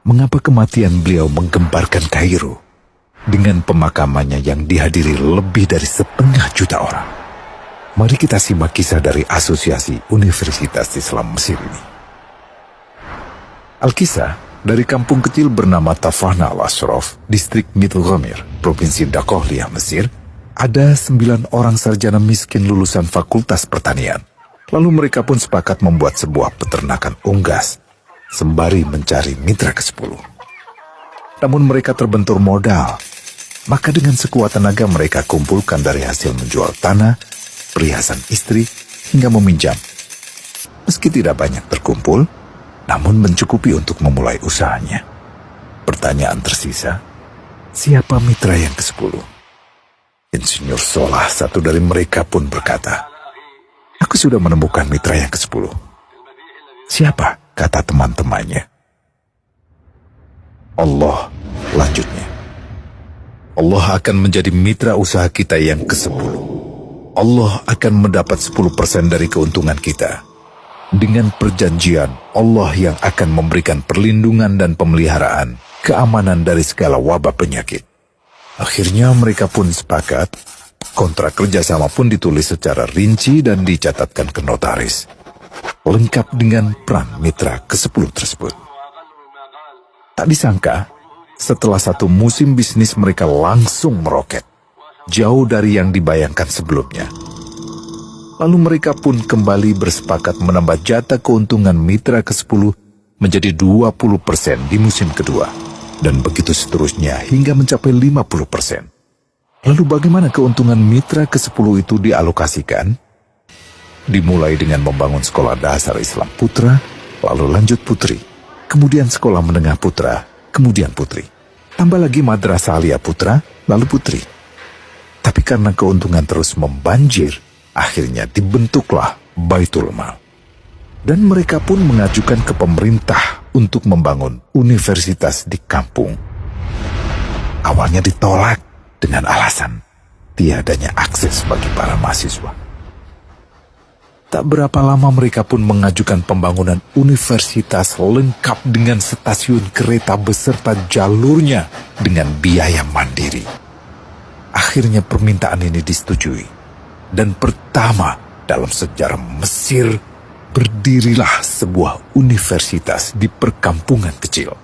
mengapa kematian beliau menggemparkan Kairo dengan pemakamannya yang dihadiri lebih dari 500.000 orang. Mari kita simak kisah dari Asosiasi Universitas Islam Mesir ini. Al-Kisah dari kampung kecil bernama Tafahna al-Ashraf, distrik Mittelghamir, Provinsi Dakohlia, Mesir, ada 9 orang sarjana miskin lulusan Fakultas Pertanian. Lalu mereka pun sepakat membuat sebuah peternakan unggas, sembari mencari mitra ke-10. Namun mereka terbentur modal, maka dengan sekuat tenaga mereka kumpulkan dari hasil menjual tanah, perhiasan istri, hingga meminjam. Meski tidak banyak terkumpul, namun mencukupi untuk memulai usahanya. Pertanyaan tersisa, siapa mitra yang ke-10? Insinyur Solah, satu dari mereka, pun berkata, "Aku sudah menemukan mitra yang ke-10. Siapa?" kata teman-temannya. "Allah," lanjutnya. "Allah akan menjadi mitra usaha kita yang ke-10. Allah akan mendapat 10% dari keuntungan kita. Dengan perjanjian, Allah yang akan memberikan perlindungan dan pemeliharaan, keamanan dari segala wabah penyakit." Akhirnya mereka pun sepakat. Kontrak kerjasama pun ditulis secara rinci dan dicatatkan ke notaris, lengkap dengan peran mitra ke-10 tersebut. Tak disangka, setelah 1 musim bisnis mereka langsung meroket, jauh dari yang dibayangkan sebelumnya. Lalu mereka pun kembali bersepakat menambah jatah keuntungan mitra ke-10 menjadi 20% di musim kedua, dan begitu seterusnya hingga mencapai 50%. Lalu bagaimana keuntungan mitra ke-10 itu dialokasikan? Dimulai dengan membangun sekolah dasar Islam putra, lalu lanjut putri, kemudian sekolah menengah putra, kemudian putri. Tambah lagi madrasah aliyah putra, lalu putri. Tapi karena keuntungan terus membanjir, akhirnya dibentuklah Baitul Mal. Dan mereka pun mengajukan ke pemerintah untuk membangun universitas di kampung. Awalnya ditolak dengan alasan tiadanya akses bagi para mahasiswa. Tak berapa lama mereka pun mengajukan pembangunan universitas lengkap dengan stasiun kereta beserta jalurnya dengan biaya mandiri. Akhirnya permintaan ini disetujui, dan pertama dalam sejarah Mesir berdirilah sebuah universitas di perkampungan kecil.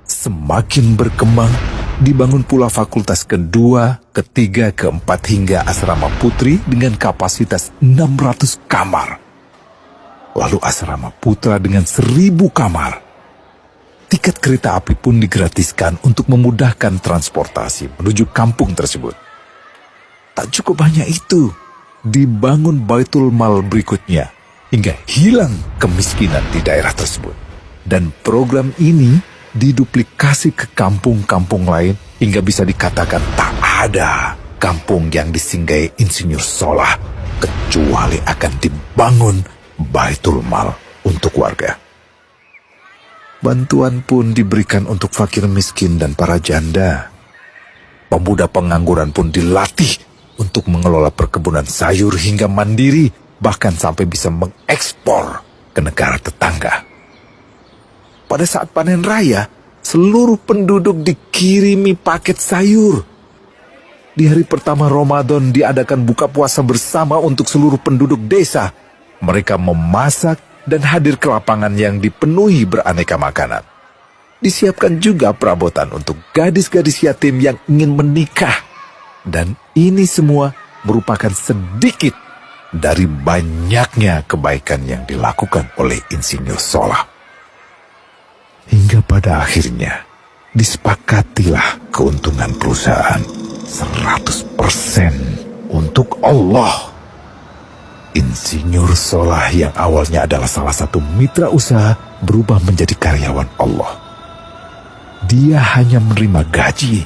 Semakin berkembang, dibangun pula fakultas kedua, ketiga, keempat hingga asrama putri dengan kapasitas 600 kamar. Lalu asrama putra dengan 1.000 kamar. Tiket kereta api pun digratiskan untuk memudahkan transportasi menuju kampung tersebut. Tak cukup hanya itu, dibangun Baitul Mal berikutnya hingga hilang kemiskinan di daerah tersebut. Dan program ini diduplikasi ke kampung-kampung lain hingga bisa dikatakan tak ada kampung yang disinggahi Insinyur Solah kecuali akan dibangun Baitul Mal untuk warga. Bantuan pun diberikan untuk fakir miskin dan para janda. Pemuda pengangguran pun dilatih untuk mengelola perkebunan sayur hingga mandiri, bahkan sampai bisa mengekspor ke negara tetangga. Pada saat panen raya, seluruh penduduk dikirimi paket sayur. Di hari pertama Ramadan diadakan buka puasa bersama untuk seluruh penduduk desa. Mereka memasak dan hadir ke lapangan yang dipenuhi beraneka makanan. Disiapkan juga perabotan untuk gadis-gadis yatim yang ingin menikah. Dan ini semua merupakan sedikit dari banyaknya kebaikan yang dilakukan oleh Insinyur Solah. Hingga pada akhirnya disepakatilah keuntungan perusahaan 100% untuk Allah. Insinyur Solah yang awalnya adalah salah satu mitra usaha berubah menjadi karyawan Allah. Dia hanya menerima gaji,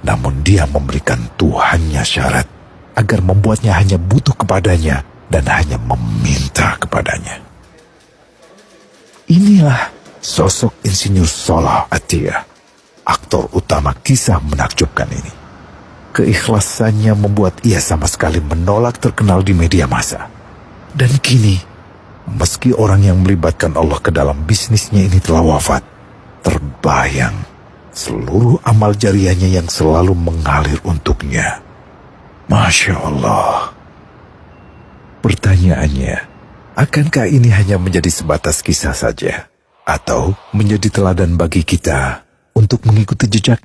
namun dia memberikan Tuhannya syarat agar membuatnya hanya butuh kepadanya dan hanya meminta kepadanya. Inilah sosok Insinyur Solah Atiyah, aktor utama kisah menakjubkan ini. Keikhlasannya membuat ia sama sekali menolak terkenal di media massa. Dan kini, meski orang yang melibatkan Allah ke dalam bisnisnya ini telah wafat, terbayang seluruh amal jariahnya yang selalu mengalir untuknya. Masya Allah. Pertanyaannya, akankah ini hanya menjadi sebatas kisah saja? Atau menjadi teladan bagi kita untuk mengikuti jejak